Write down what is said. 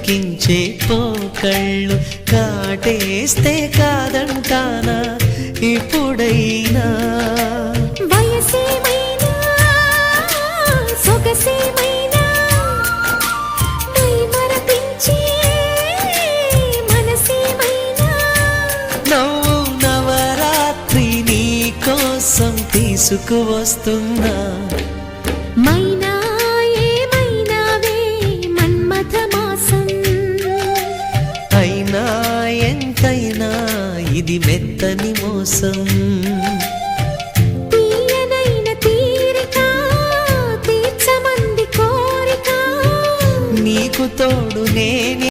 బ్రతికించే పోకళ్ళు కాటేస్తే కాదంటానా ఇప్పుడైనా వయసేమైనా సొగసేమైనా మరపించే మనసేమైనా నవ్వు నవరాత్రి నీ కోసం తీసుకువస్తున్నా మైనా ఏమైనావే మన్మథ మాసం అయినా ఎంతైనా ఇది మెత్తని మోసం తీయనైన తీరిక తీర్చమంది కోరిక నీకు తోడు నేనే